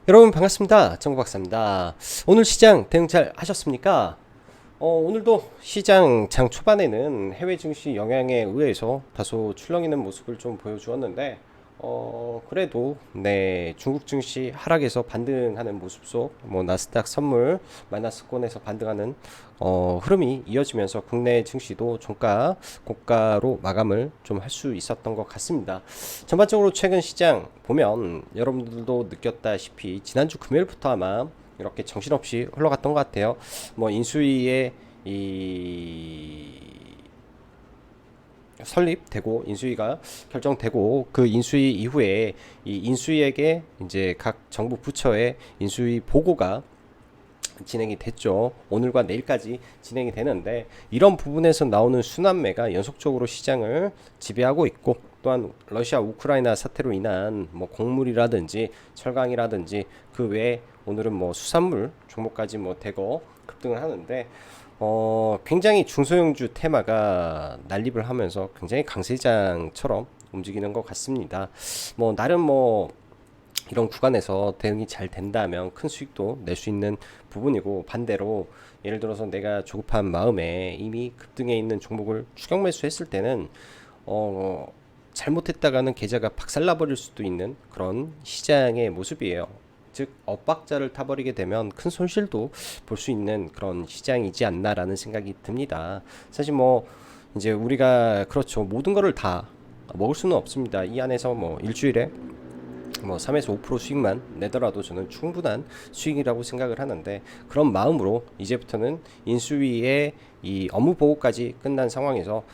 여러분 반갑습니다. 정보박사입니다. 오늘 시장 대응 잘 하셨습니까? 오늘도 시장 장 초반에는 해외 증시 영향에 의해서 다소 출렁이는 모습을 좀 보여주었는데, 그래도 네, 중국 증시 하락에서 반등하는 모습 속, 뭐 나스닥 선물 마이너스권에서 반등하는 흐름이 이어지면서 국내 증시도 종가 고가로 마감을 좀 할 수 있었던 것 같습니다. 전반적으로 최근 시장 보면 여러분들도 느꼈다시피 지난주 금요일부터 아마 이렇게 정신없이 흘러갔던 것 같아요. 뭐 인수위의 이 설립되고 인수위가 결정되고 그 인수위 이후에 이 인수위에게 이제 각 정부 부처의 인수위 보고가 진행이 됐죠. 오늘과 내일까지 진행이 되는데 이런 부분에서 나오는 순환매가 연속적으로 시장을 지배하고 있고, 또한 러시아 우크라이나 사태로 인한 뭐 곡물이라든지 철강이라든지 그 외에 오늘은 뭐 수산물 종목까지 뭐 대거 급등을 하는데, 굉장히 중소형주 테마가 난립을 하면서 굉장히 강세장처럼 움직이는 것 같습니다. 뭐 나름 뭐 이런 구간에서 대응이 잘 된다면 큰 수익도 낼 수 있는 부분이고, 반대로 예를 들어서 내가 조급한 마음에 이미 급등해 있는 종목을 추격 매수했을 때는 어, 잘못했다가는 계좌가 박살나버릴 수도 있는 그런 시장의 모습이에요. 즉 엇박자를 타버리게 되면 큰 손실도 볼 수 있는 그런 시장이지 않나라는 생각이 듭니다. 사실 뭐 이제 우리가 그렇죠, 모든 거를 다 먹을 수는 없습니다. 이 안에서 뭐 일주일에 뭐 3에서 5% 수익만 내더라도 저는 충분한 수익이라고 생각을 하는데, 그런 마음으로 이제부터는 인수위의 이 업무 보고까지 끝난 상황에서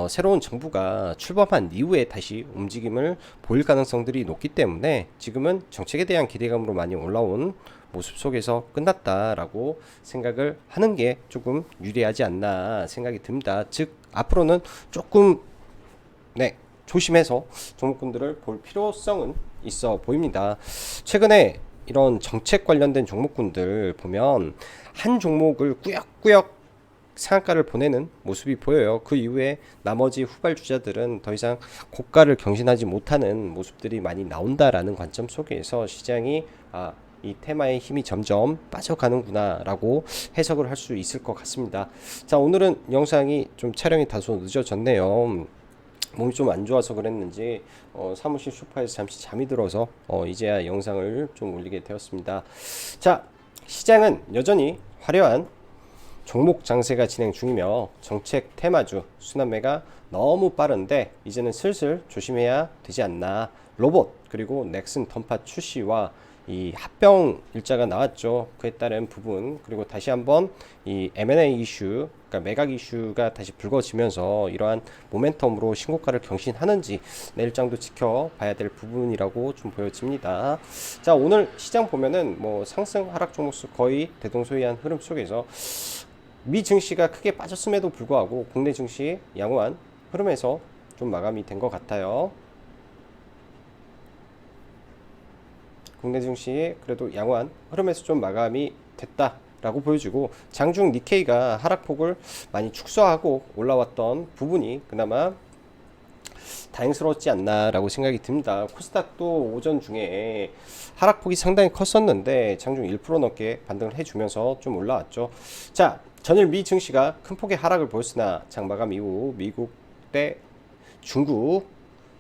새로운 정부가 출범한 이후에 다시 움직임을 보일 가능성들이 높기 때문에 지금은 정책에 대한 기대감으로 많이 올라온 모습 속에서 끝났다라고 생각을 하는 게 조금 유리하지 않나 생각이 듭니다. 즉 앞으로는 조금 네, 조심해서 종목군들을 볼 필요성은 있어 보입니다. 최근에 이런 정책 관련된 종목군들 보면 한 종목을 꾸역꾸역 상한가를 보내는 모습이 보여요. 그 이후에 나머지 후발주자들은 더 이상 고가를 경신하지 못하는 모습들이 많이 나온다라는 관점 속에서 시장이 이 테마의 힘이 점점 빠져가는구나 라고 해석을 할 수 있을 것 같습니다. 자, 오늘은 영상이 좀 촬영이 다소 늦어졌네요. 몸이 좀 안 좋아서 그랬는지 사무실 소파에서 잠시 잠이 들어서 이제야 영상을 좀 올리게 되었습니다. 자, 시장은 여전히 화려한 종목 장세가 진행 중이며 정책 테마주 순환매가 너무 빠른데 이제는 슬슬 조심해야 되지 않나. 로봇 그리고 넥슨 던파 출시와 이 합병 일자가 나왔죠. 그에 따른 부분, 그리고 다시 한번 이 M&A 이슈, 그러니까 매각 이슈가 다시 불거지면서 이러한 모멘텀으로 신고가를 경신하는지 내일장도 지켜봐야 될 부분이라고 좀 보여집니다. 자, 오늘 시장 보면은 뭐 상승 하락 종목수 거의 대동소이한 흐름 속에서 미 증시가 크게 빠졌음에도 불구하고 국내 증시 양호한 흐름에서 좀 마감이 된 것 같아요. 국내 증시 그래도 양호한 흐름에서 좀 마감이 됐다라고 보여지고, 장중 니케이가 하락폭을 많이 축소하고 올라왔던 부분이 그나마 다행스럽지 않나라고 생각이 듭니다. 코스닥도 오전 중에 하락폭이 상당히 컸었는데 장중 1% 넘게 반등을 해주면서 좀 올라왔죠. 자, 전일 미 증시가 큰 폭의 하락을 보였으나 장마감 이후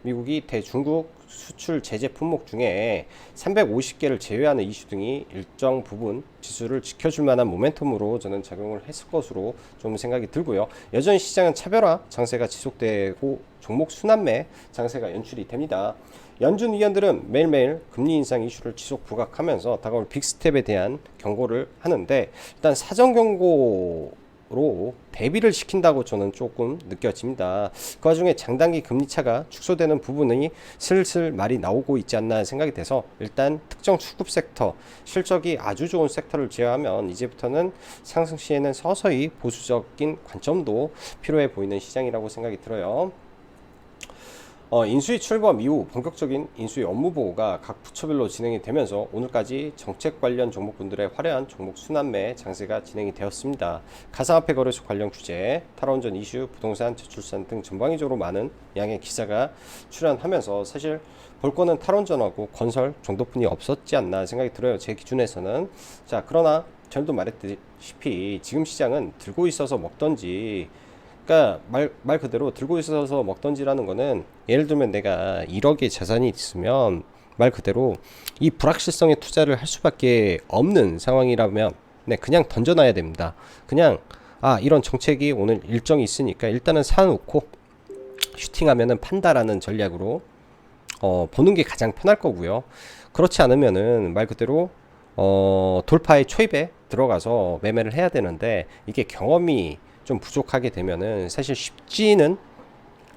미국이 대중국 수출 제재 품목 중에 350개를 제외하는 이슈 등이 일정 부분 지수를 지켜줄 만한 모멘텀으로 저는 작용을 했을 것으로 좀 생각이 들고요. 여전히 시장은 차별화 장세가 지속되고 종목 순환매 장세가 연출이 됩니다. 연준 위원들은 매일매일 금리 인상 이슈를 지속 부각하면서 다가올 빅스텝에 대한 경고를 하는데, 일단 사전 경고로 대비를 시킨다고 저는 조금 느껴집니다. 그 와중에 장단기 금리차가 축소되는 부분이 슬슬 말이 나오고 있지 않나 생각이 돼서, 일단 특정 수급 섹터, 실적이 아주 좋은 섹터를 제외하면 이제부터는 상승 시에는 서서히 보수적인 관점도 필요해 보이는 시장이라고 생각이 들어요. 인수위 출범 이후 본격적인 인수위 업무 보고가 각 부처별로 진행이 되면서 오늘까지 정책 관련 종목군들의 화려한 종목 순환매 장세가 진행이 되었습니다. 가상화폐 거래소 관련 규제, 탈원전 이슈, 부동산, 저출산 등 전방위적으로 많은 양의 기사가 출연하면서 사실 볼 거는 탈원전하고 건설 정도뿐이 없었지 않나 생각이 들어요. 제 기준에서는. 자, 그러나 전에도 말했다시피 지금 시장은 들고 있어서 먹던지, 그러니까 말 그대로 들고 있어서 먹던지라는 거는, 예를 들면 내가 1억의 재산이 있으면 말 그대로 이 불확실성에 투자를 할 수밖에 없는 상황이라면 네, 그냥 던져놔야 됩니다. 그냥 이런 정책이 오늘 일정이 있으니까 일단은 사놓고 슈팅하면은 판다라는 전략으로 보는 게 가장 편할 거고요. 그렇지 않으면은 말 그대로 돌파의 초입에 들어가서 매매를 해야 되는데, 이게 경험이 좀 부족하게 되면은 사실 쉽지는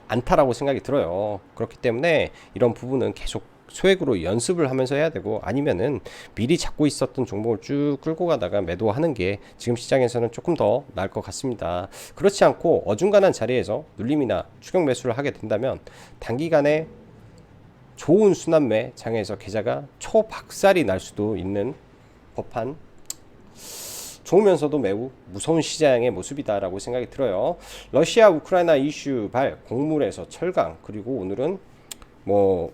않다라고 생각이 들어요. 그렇기 때문에 이런 부분은 계속 소액으로 연습을 하면서 해야 되고, 아니면은 미리 잡고 있었던 종목을 쭉 끌고 가다가 매도하는 게 지금 시장에서는 조금 더 나을 것 같습니다. 그렇지 않고 어중간한 자리에서 눌림이나 추격 매수를 하게 된다면 단기간에 좋은 순환매 장에서 계좌가 초박살이 날 수도 있는 법한, 좋으면서도 매우 무서운 시장의 모습이다라고 생각이 들어요. 러시아 우크라이나 이슈 발, 곡물에서 철강, 그리고 오늘은 뭐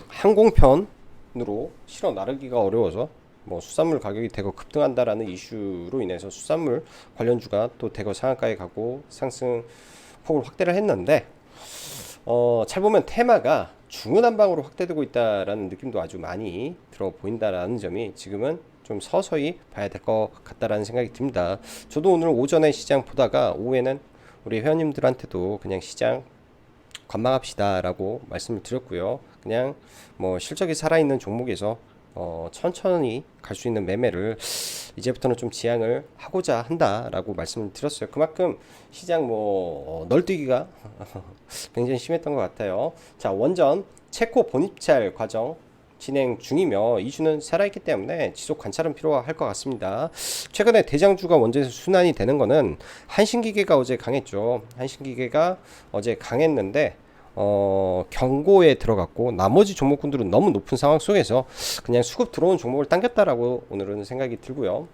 항공편으로 실어 나르기가 어려워서 뭐 수산물 가격이 대거 급등한다라는 이슈로 인해서 수산물 관련주가 또 대거 상한가에 가고 상승 폭을 확대를 했는데, 잘 보면 테마가 중구난방으로 확대되고 있다라는 느낌도 아주 많이 들어 보인다라는 점이 지금은 좀 서서히 봐야 될 것 같다라는 생각이 듭니다. 저도 오늘 오전에 시장 보다가 오후에는 우리 회원님들한테도 그냥 시장 관망합시다 라고 말씀을 드렸고요. 그냥 뭐 실적이 살아있는 종목에서 천천히 갈 수 있는 매매를 이제부터는 좀 지향을 하고자 한다라고 말씀을 드렸어요. 그만큼 시장 널뛰기가 굉장히 심했던 것 같아요. 자, 원전 체코 본입찰 과정 진행 중이며 이슈는 살아있기 때문에 지속 관찰은 필요할 것 같습니다. 최근에 대장주가 원전에서 순환이 되는 거는 한신기계가 어제 강했죠. 한신기계가 어제 강했는데 경고에 들어갔고, 나머지 종목군들은 너무 높은 상황 속에서 그냥 수급 들어온 종목을 당겼다라고 오늘은 생각이 들고요.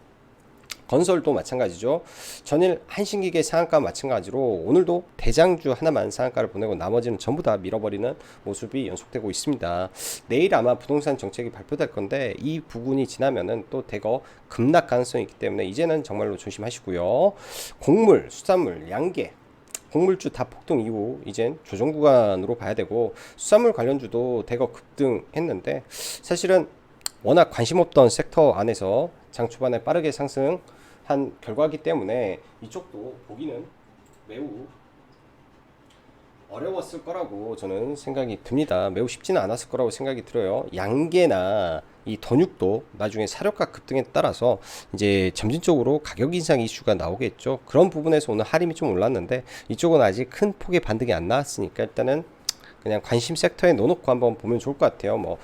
건설도 마찬가지죠. 전일 한신기계 상한가 마찬가지로 오늘도 대장주 하나만 상한가를 보내고 나머지는 전부 다 밀어버리는 모습이 연속되고 있습니다. 내일 아마 부동산 정책이 발표될 건데 이 부분이 지나면은 또 대거 급락 가능성이 있기 때문에 이제는 정말로 조심하시고요. 곡물, 수산물, 양계, 곡물주 다 폭등 이후 이젠 조정 구간으로 봐야 되고, 수산물 관련주도 대거 급등했는데 사실은 워낙 관심 없던 섹터 안에서 장 초반에 빠르게 상승한 결과이기 때문에 이쪽도 보기는 매우 어려웠을 거라고 저는 생각이 듭니다. 매우 쉽지는 않았을 거라고 생각이 들어요. 양계나 이 돈육도 나중에 사료가 급등에 따라서 이제 점진적으로 가격 인상 이슈가 나오겠죠. 그런 부분에서 오늘 할인이 좀 올랐는데 이쪽은 아직 큰 폭의 반등이 안 나왔으니까 일단은 그냥 관심 섹터에 넣어놓고 한번 보면 좋을 것 같아요. 뭐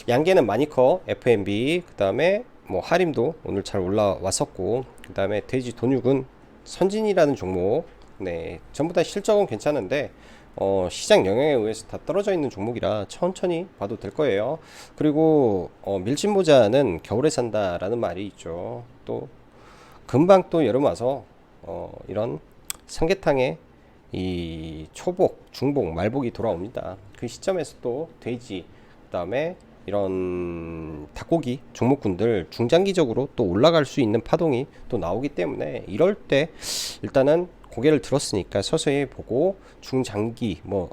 양계는 마니커, F&B, 그 다음에 뭐 하림도 오늘 잘 올라왔었고, 그 다음에 돼지 돈육은 선진이라는 종목, 네, 전부 다 실적은 괜찮은데 시장 영향에 의해서 다 떨어져 있는 종목이라 천천히 봐도 될 거예요. 그리고 밀짚모자는 겨울에 산다라는 말이 있죠. 또 금방 또 여름 와서 이런 삼계탕에 이 초복, 중복, 말복이 돌아옵니다. 그 시점에서 또 돼지, 그 다음에 이런 닭고기 종목군들 중장기적으로 또 올라갈 수 있는 파동이 또 나오기 때문에 이럴 때 일단은 고개를 들었으니까 서서히 보고 중장기 뭐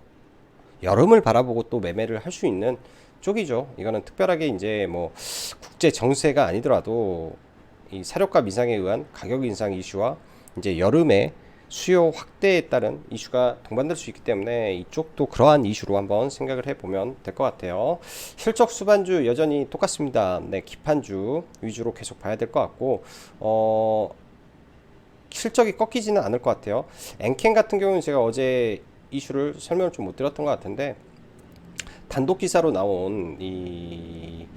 여름을 바라보고 또 매매를 할 수 있는 쪽이죠. 이거는 특별하게 이제 뭐 국제 정세가 아니더라도 이 사료값 인상에 의한 가격 인상 이슈와 이제 여름에 수요 확대에 따른 이슈가 동반될 수 있기 때문에 이쪽도 그러한 이슈로 한번 생각을 해보면 될 것 같아요. 실적 수반주 여전히 똑같습니다. 네, 기판주 위주로 계속 봐야 될 것 같고, 실적이 꺾이지는 않을 것 같아요. 엔캔 같은 경우는 제가 어제 이슈를 설명을 좀 못 드렸던 것 같은데, 단독 기사로 나온 이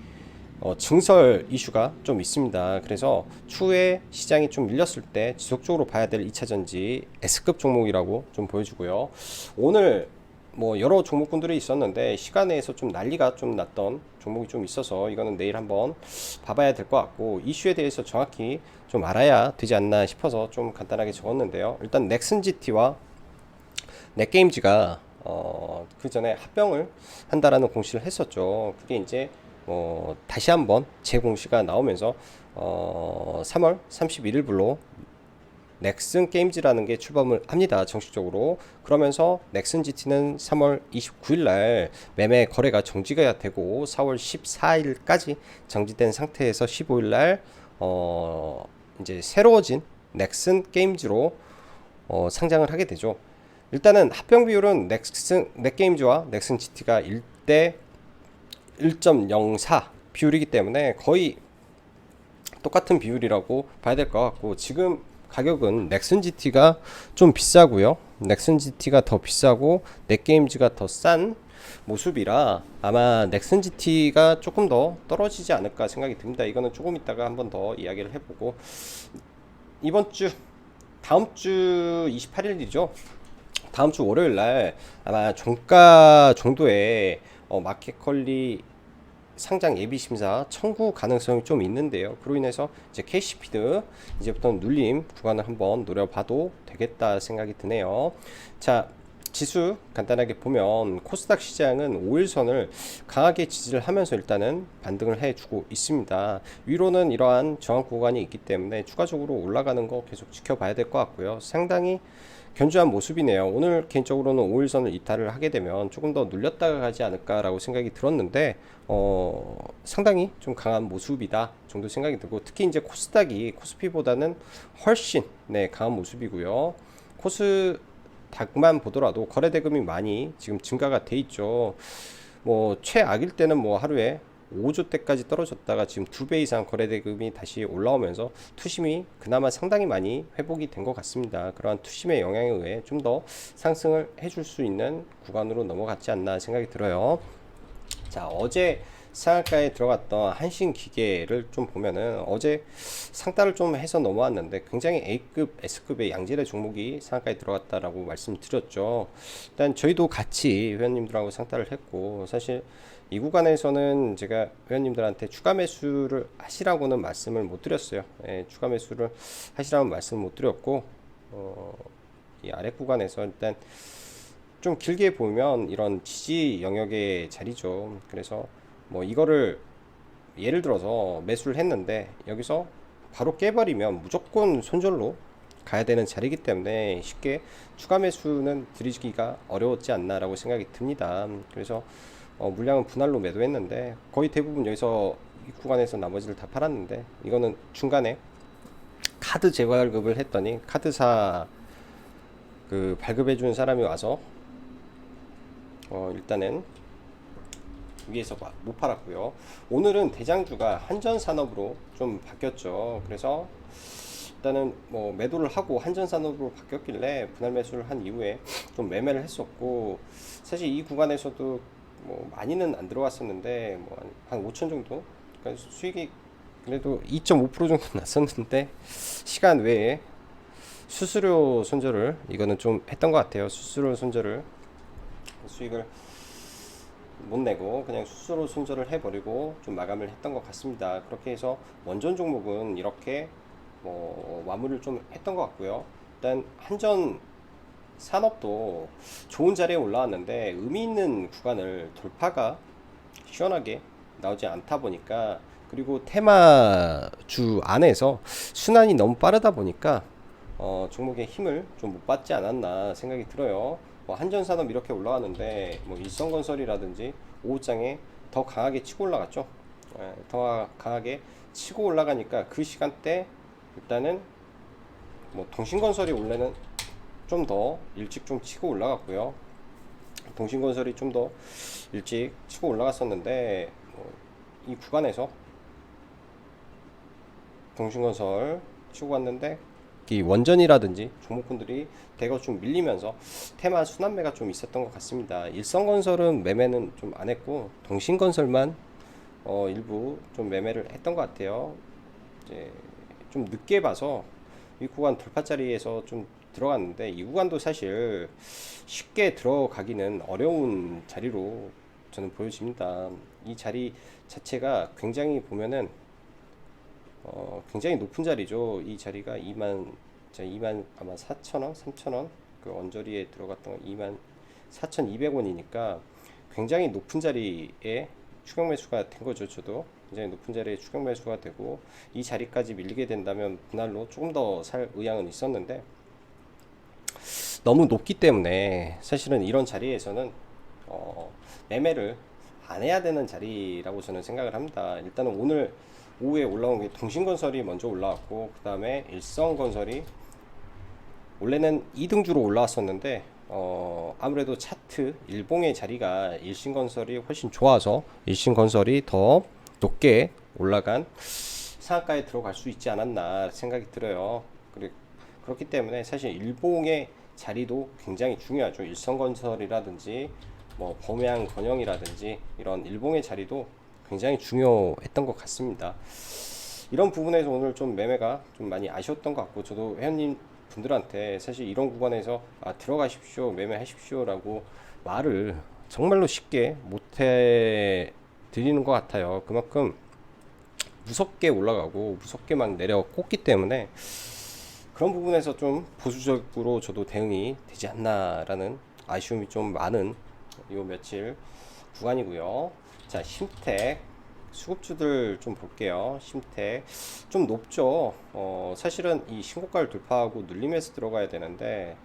증설 이슈가 좀 있습니다. 그래서 추후에 시장이 좀 밀렸을 때 지속적으로 봐야 될 2차전지 S급 종목이라고 좀 보여주고요. 오늘 뭐 여러 종목군들이 있었는데 시간에서 좀 난리가 좀 났던 종목이 좀 있어서 이거는 내일 한번 봐봐야 될 것 같고, 이슈에 대해서 정확히 좀 알아야 되지 않나 싶어서 좀 간단하게 적었는데요. 일단 넥슨 GT와 넷게임즈가 그 전에 합병을 한다라는 공시를 했었죠. 그게 이제 다시 한번 재공시가 나오면서 3월 31일부로 넥슨 게임즈라는 게 출범을 합니다. 정식적으로. 그러면서 넥슨 GT는 3월 29일 날 매매 거래가 정지가 되고 4월 14일까지 정지된 상태에서 15일 날 이제 새로워진 넥슨 게임즈로 상장을 하게 되죠. 일단은 합병 비율은 넥게임즈와 넥슨 GT가 1대 1.04 비율이기 때문에 거의 똑같은 비율이라고 봐야 될 것 같고, 지금 가격은 넥슨 GT가 좀 비싸고요. 넥슨 GT가 더 비싸고 넷게임즈가 더 싼 모습이라 아마 넥슨 GT가 조금 더 떨어지지 않을까 생각이 듭니다. 이거는 조금 있다가 한번 더 이야기를 해보고, 이번 주 다음 주 28일이죠. 다음 주 월요일 날 아마 종가 정도의 마켓컬리 상장 예비 심사 청구 가능성이 좀 있는데요. 그로 인해서 이제 캐시피드 이제부터는 눌림 구간을 한번 노려봐도 되겠다 생각이 드네요. 자, 지수 간단하게 보면 코스닥 시장은 5일선을 강하게 지지를 하면서 일단은 반등을 해주고 있습니다. 위로는 이러한 저항 구간이 있기 때문에 추가적으로 올라가는 거 계속 지켜봐야 될 것 같고요. 상당히 견주한 모습이네요. 오늘 개인적으로는 5일선을 이탈을 하게 되면 조금 더 눌렸다가 가지 않을까라고 생각이 들었는데 상당히 좀 강한 모습이다 정도 생각이 들고, 특히 이제 코스닥이 코스피보다는 훨씬 강한 모습이고요. 코스닥만 보더라도 거래 대금이 많이 지금 증가가 돼 있죠. 뭐 최악일 때는 뭐 하루에 5조 대까지 떨어졌다가 지금 2배 이상 거래 대금이 다시 올라오면서 투심이 그나마 상당히 많이 회복이 된 것 같습니다. 그러한 투심의 영향에 의해 좀 더 상승을 해줄 수 있는 구간으로 넘어갔지 않나 생각이 들어요. 자, 어제 상한가에 들어갔던 한신기계를 좀 보면은 어제 상따를 좀 해서 넘어왔는데 굉장히 A급, S급의 양질의 종목이 상한가에 들어갔다라고 말씀드렸죠. 일단 저희도 같이 회원님들하고 상따를 했고, 사실 이 구간에서는 제가 회원님들한테 추가 매수를 하시라고는 말씀을 못 드렸어요. 추가 매수를 하시라는 말씀을 못 드렸고, 이 아래 구간에서 일단 좀 길게 보면 이런 지지 영역의 자리죠. 그래서 뭐 이거를 예를 들어서 매수를 했는데 여기서 바로 깨버리면 무조건 손절로 가야 되는 자리이기 때문에 쉽게 추가 매수는 드리기가 어려웠지 않나라고 생각이 듭니다. 그래서 물량은 분할로 매도했는데 거의 대부분 여기서 이 구간에서 나머지를 다 팔았는데, 이거는 중간에 카드 재발급을 했더니 카드사 그 발급해 주는 사람이 와서 일단은 위에서 못 팔았고요. 오늘은 대장주가 한전산업으로 좀 바뀌었죠. 그래서 일단은 뭐 매도를 하고 한전산업으로 바뀌었길래 분할 매수를 한 이후에 좀 매매를 했었고, 사실 이 구간에서도 뭐 많이는 안 들어갔었는데 뭐 한 5천 정도, 그러니까 수익이 그래도 2.5% 정도 났었는데 시간 외에 수수료 손절을 이거는 좀 했던 것 같아요. 수수료 손절을 수익을 못 내고 그냥 수수료 손절을 해버리고 좀 마감을 했던 것 같습니다. 그렇게 해서 원전 종목은 이렇게 뭐 마무리를 좀 했던 것 같고요. 일단 한전 산업도 좋은 자리에 올라왔는데 의미 있는 구간을 돌파가 시원하게 나오지 않다 보니까, 그리고 테마주 안에서 순환이 너무 빠르다 보니까 종목의 힘을 좀 못 받지 않았나 생각이 들어요. 뭐 한전산업 이렇게 올라왔는데 뭐 일성건설이라든지 오후장에 더 강하게 치고 올라갔죠. 더 강하게 치고 올라가니까 그 시간대 일단은 뭐 동신건설이 원래는 좀 더 일찍 좀 치고 올라갔고요. 동신건설이 좀 더 일찍 치고 올라갔었는데 이 구간에서 동신건설 치고 갔는데 이 원전이라든지 종목군들이 대거 좀 밀리면서 테마 순환매가 좀 있었던 것 같습니다. 일성건설은 매매는 좀 안 했고 동신건설만 일부 좀 매매를 했던 것 같아요. 이제 좀 늦게 봐서 이 구간 돌파 자리에서 좀 들어갔는데 이 구간도 사실 쉽게 들어가기는 어려운 자리로 저는 보여집니다. 이 자리 자체가 굉장히 보면은 굉장히 높은 자리죠. 이 자리가 2만 아마 4천원, 3천원 그 언저리에 들어갔던 건 2만 4,200원이니까 굉장히 높은 자리에 추격 매수가 된 거죠. 저도 굉장히 높은 자리에 추격 매수가 되고 이 자리까지 밀리게 된다면 분할로 조금 더 살 의향은 있었는데 너무 높기 때문에 사실은 이런 자리에서는 매매를 안 해야 되는 자리라고 저는 생각을 합니다. 일단은 오늘 오후에 올라온 게 동신건설이 먼저 올라왔고 그 다음에 일성건설이 원래는 2등주로 올라왔었는데 아무래도 차트 일봉의 자리가 일신건설이 훨씬 좋아서 일신건설이 더 높게 올라간 상한가에 들어갈 수 있지 않았나 생각이 들어요. 그렇기 때문에 사실 일봉의 자리도 굉장히 중요하죠. 일성건설이라든지 뭐 범양건영이라든지 이런 일봉의 자리도 굉장히 중요했던 것 같습니다. 이런 부분에서 오늘 좀 매매가 좀 많이 아쉬웠던 것 같고 저도 회원님 분들한테 사실 이런 구간에서 들어가십시오, 매매하십시오 라고 말을 정말로 쉽게 못해 드리는 것 같아요. 그만큼 무섭게 올라가고 무섭게 막 내려 꽂기 때문에 그런 부분에서 좀 보수적으로 저도 대응이 되지 않나라는 아쉬움이 좀 많은 요 며칠 구간이고요. 자, 심택 수급주들 좀 볼게요. 심택 좀 높죠. 사실은 이 신고가를 돌파하고 눌림에서 들어가야 되는데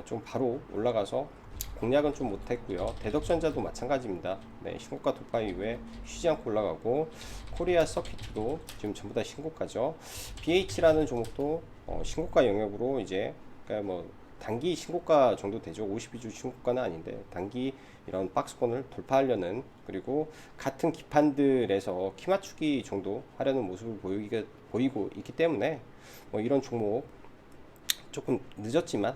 좀 바로 올라가서 공략은 좀 못했고요. 대덕전자도 마찬가지입니다. 네, 신고가 돌파 이후에 쉬지 않고 올라가고 코리아 서킷도 지금 전부 다 신고가죠. BH라는 종목도 신고가 영역으로 이제 그러니까 뭐 단기 신고가 정도 되죠. 52주 신고가는 아닌데 단기 이런 박스권을 돌파하려는 그리고 같은 기판들에서 키 맞추기 정도 하려는 모습을 보이고 있기 때문에 뭐 이런 종목 조금 늦었지만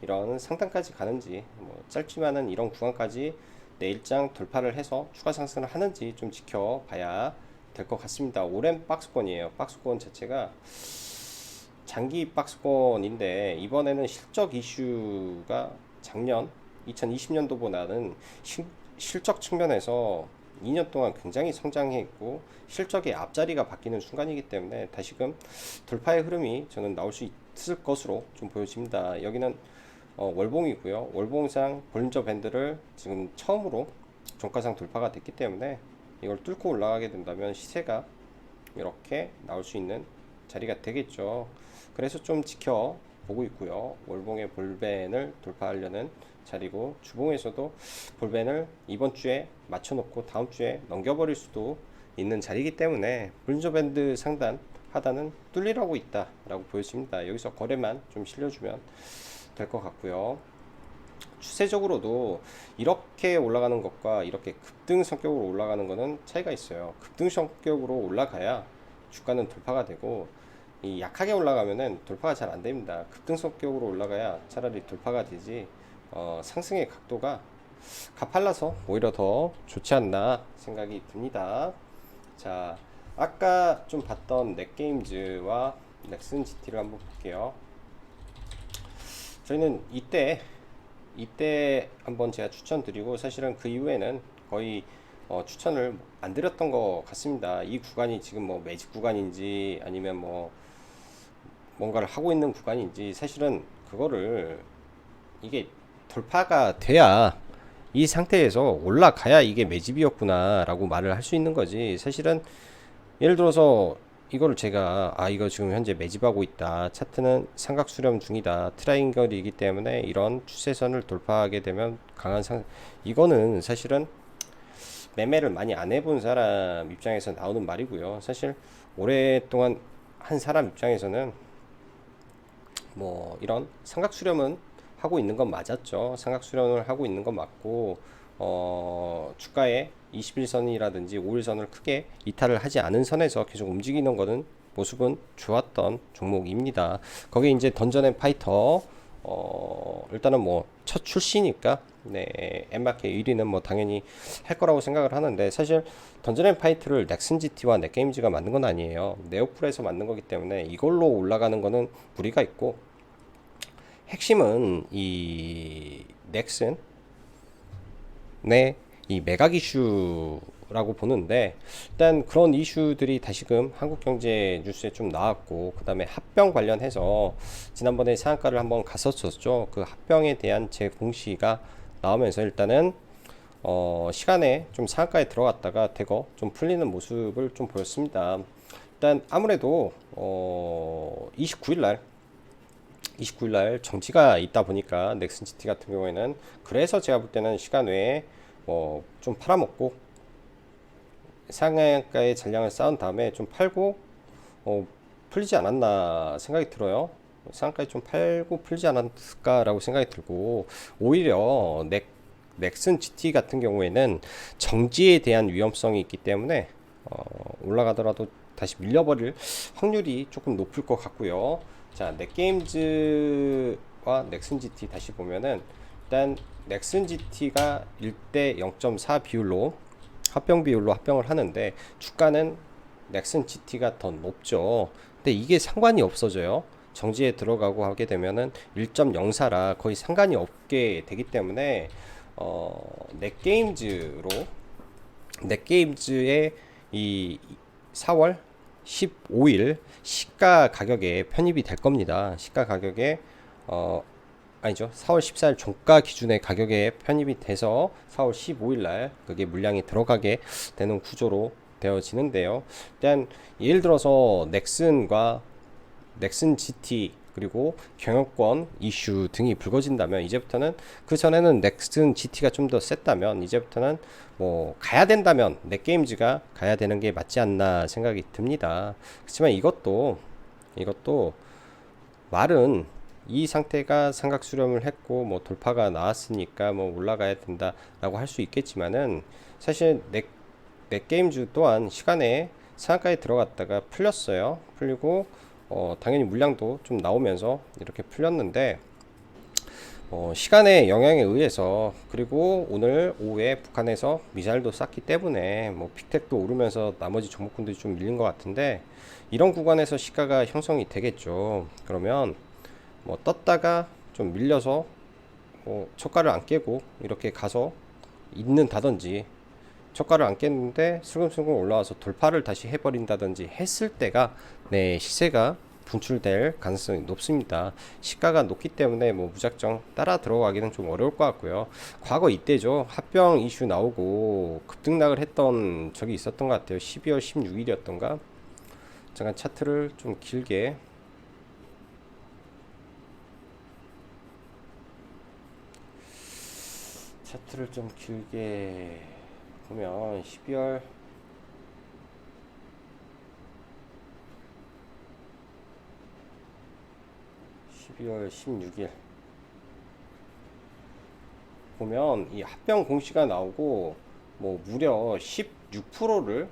이런 상단까지 가는지 뭐 짧지만은 이런 구간까지 내일장 돌파를 해서 추가 상승을 하는지 좀 지켜봐야 될 것 같습니다. 오랜 박스권이에요. 박스권 자체가 장기 박스권인데 이번에는 실적 이슈가 작년 2020년도보다는 실적 측면에서 2년 동안 굉장히 성장해 있고 실적의 앞자리가 바뀌는 순간이기 때문에 다시금 돌파의 흐름이 저는 나올 수 있을 것으로 좀 보여집니다. 여기는 월봉이고요. 월봉상 볼린저 밴드를 지금 처음으로 종가상 돌파가 됐기 때문에 이걸 뚫고 올라가게 된다면 시세가 이렇게 나올 수 있는 자리가 되겠죠. 그래서 좀 지켜보고 있고요. 월봉의 볼벤을 돌파하려는 자리고 주봉에서도 볼벤을 이번 주에 맞춰놓고 다음 주에 넘겨버릴 수도 있는 자리이기 때문에 볼린저 밴드 상단 하단은 뚫리라고 있다라고 보여집니다. 여기서 거래만 좀 실려주면 될 것 같고요. 추세적으로도 이렇게 올라가는 것과 이렇게 급등 성격으로 올라가는 것은 차이가 있어요. 급등 성격으로 올라가야 주가는 돌파가 되고 이 약하게 올라가면은 돌파가 잘 안 됩니다. 급등 성격으로 올라가야 차라리 돌파가 되지 상승의 각도가 가팔라서 오히려 더 좋지 않나 생각이 듭니다. 자, 아까 좀 봤던 넷게임즈와 넥슨 GT를 한번 볼게요. 저희는 이때 한번 제가 추천드리고 사실은 그 이후에는 거의 추천을 안 드렸던 것 같습니다. 이 구간이 지금 뭐 매직 구간인지 아니면 뭐 뭔가를 하고 있는 구간인지 사실은 그거를 이게 돌파가 돼야 이 상태에서 올라가야 이게 매집이었구나 라고 말을 할 수 있는 거지. 사실은 예를 들어서 이거를 제가 이거 지금 현재 매집하고 있다, 차트는 삼각 수렴 중이다, 트라이앵글이기 때문에 이런 추세선을 돌파하게 되면 강한 이거는 사실은 매매를 많이 안 해본 사람 입장에서 나오는 말이고요. 사실 오랫동안 한 사람 입장에서는 뭐 이런 삼각 수렴은 하고 있는 건 맞았죠. 삼각 수렴을 하고 있는 건 맞고 주가의 21선이라든지 5일선을 크게 이탈을 하지 않은 선에서 계속 움직이는 거는 모습은 좋았던 종목입니다. 거기에 이제 던전앤파이터 일단은 뭐 첫 출시니까 네, 엠마켓 1위는 뭐 당연히 할 거라고 생각을 하는데 사실 던전앤파이터를 넥슨GT와 넷게임즈가 만든 건 아니에요. 네오플에서 만든 거기 때문에 이걸로 올라가는 거는 무리가 있고 핵심은 이 넥슨의 이 매각 이슈라고 보는데, 일단 그런 이슈들이 다시금 한국경제 뉴스에 좀 나왔고, 그 다음에 합병 관련해서 지난번에 상한가를 한번 갔었었죠. 그 합병에 대한 재공시가 나오면서 일단은 시간에 좀 상한가에 들어갔다가 대거 좀 풀리는 모습을 좀 보였습니다. 일단 아무래도 29일날 정지가 있다 보니까 넥슨 GT 같은 경우에는, 그래서 제가 볼 때는 시간 외에 좀 팔아먹고 상한가의 잔량을 쌓은 다음에 좀 팔고 풀리지 않았나 생각이 들어요. 상한가에 좀 팔고 풀지 않았을까라고 생각이 들고, 오히려 넥슨 GT 같은 경우에는 정지에 대한 위험성이 있기 때문에 올라가더라도 다시 밀려버릴 확률이 조금 높을 것 같고요. 자, 넷게임즈와 넥슨 GT 다시 보면은, 일단 넥슨 GT가 1대 0.4 비율로 합병 비율로 합병을 하는데, 주가는 넥슨 GT가 더 높죠. 근데 이게 상관이 없어져요. 정지에 들어가고 하게 되면은 1.04라 거의 상관이 없게 되기 때문에 넷게임즈의 이 4월 15일 시가 가격에 편입이 될 겁니다. 시가 가격에 아니죠. 4월 14일 종가 기준의 가격에 편입이 돼서 4월 15일 날 그게 물량이 들어가게 되는 구조로 되어지는데요. 일단 예를 들어서 넥슨 GT 그리고 경영권 이슈 등이 불거진다면, 이제부터는, 그 전에는 넥슨 GT가 좀 더 셌다면 이제부터는 뭐 가야 된다면 넷게임즈가 가야 되는 게 맞지 않나 생각이 듭니다. 그렇지만 이것도 말은, 이 상태가 삼각 수렴을 했고 뭐 돌파가 나왔으니까 뭐 올라가야 된다라고 할 수 있겠지만은, 사실 넷게임즈 또한 시간에 상한가에 들어갔다가 풀렸어요. 풀리고 당연히 물량도 좀 나오면서 이렇게 풀렸는데, 시간의 영향에 의해서, 그리고 오늘 오후에 북한에서 미사일도 쐈기 때문에 뭐 픽텍도 오르면서 나머지 종목군들이 좀 밀린 것 같은데, 이런 구간에서 시가가 형성이 되겠죠. 그러면 뭐 떴다가 좀 밀려서 초가를 안 깨고 이렇게 가서 있는다든지, 초가를 안 깼는데 슬금슬금 올라와서 돌파를 다시 해버린다든지 했을 때가 시세가 분출될 가능성이 높습니다. 시가가 높기 때문에 뭐 무작정 따라 들어가기는 좀 어려울 것 같고요. 과거 이때죠. 합병 이슈 나오고 급등락을 했던 적이 있었던 것 같아요. 12월 16일이었던가. 잠깐 차트를 좀 길게 보면 12월 16일 보면 이 합병 공시가 나오고 뭐 무려 16%를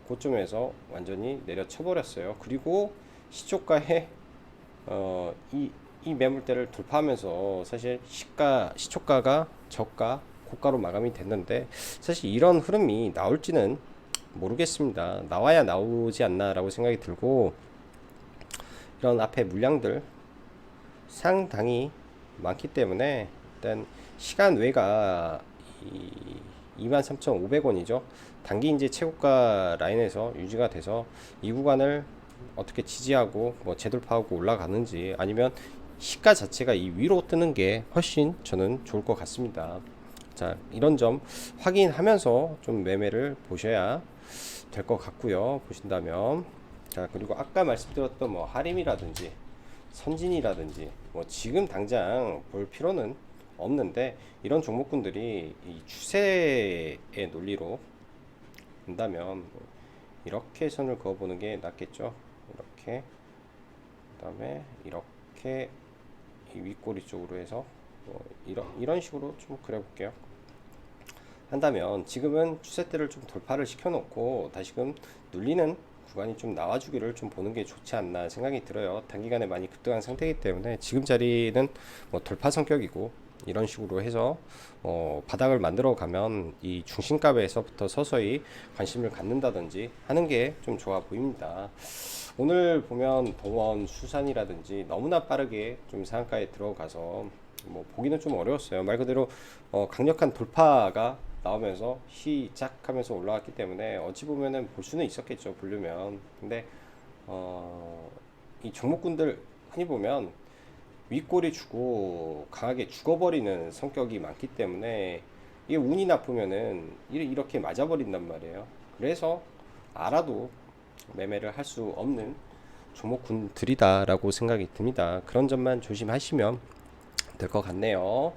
고점에서 완전히 내려쳐 버렸어요. 그리고 시초가에 이 매물대를 돌파하면서 사실 시초가가 저가 고가로 마감이 됐는데, 사실 이런 흐름이 나올지는 모르겠습니다. 나와야 나오지 않나 라고 생각이 들고, 이런 앞에 물량들 상당히 많기 때문에 일단 시간 외가 23,500원이죠. 단기 이제 최고가 라인에서 유지가 돼서 이 구간을 어떻게 지지하고 뭐 재돌파하고 올라가는지, 아니면 시가 자체가 이 위로 뜨는 게 훨씬 저는 좋을 것 같습니다. 자, 이런 점 확인하면서 좀 매매를 보셔야 될 것 같고요. 보신다면. 자, 그리고 아까 말씀드렸던 뭐 하림이라든지 선진이라든지 뭐 지금 당장 볼 필요는 없는데, 이런 종목군들이 이 추세의 논리로 본다면 이렇게 선을 그어보는 게 낫겠죠. 이렇게, 그 다음에 이렇게 이 윗꼬리 쪽으로 해서 이런 식으로 좀 그려볼게요. 한다면 지금은 추세대를 좀 돌파를 시켜놓고 다시금 눌리는 구간이 좀 나와주기를 좀 보는 게 좋지 않나 생각이 들어요. 단기간에 많이 급등한 상태이기 때문에 지금 자리는 뭐 돌파 성격이고, 이런 식으로 해서 바닥을 만들어 가면 이 중심값에서부터 서서히 관심을 갖는다든지 하는 게 좀 좋아 보입니다. 오늘 보면 동원, 수산이라든지 너무나 빠르게 좀 상한가에 들어가서 뭐 보기는 좀 어려웠어요. 말 그대로 강력한 돌파가 나오면서 시작하면서 올라왔기 때문에 어찌 보면은 볼 수는 있었겠죠, 보려면. 근데 이 종목군들 흔히 보면 윗골이 주고 강하게 죽어버리는 성격이 많기 때문에 이게 운이 나쁘면은 이렇게 맞아버린단 말이에요. 그래서 알아도 매매를 할 수 없는 종목군들이다라고 생각이 듭니다. 그런 점만 조심하시면 될 것 같네요.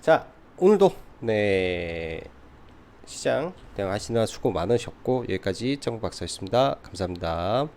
자, 오늘도 네 시장 대응하시느라 수고 많으셨고 여기까지 정박사였습니다. 감사합니다.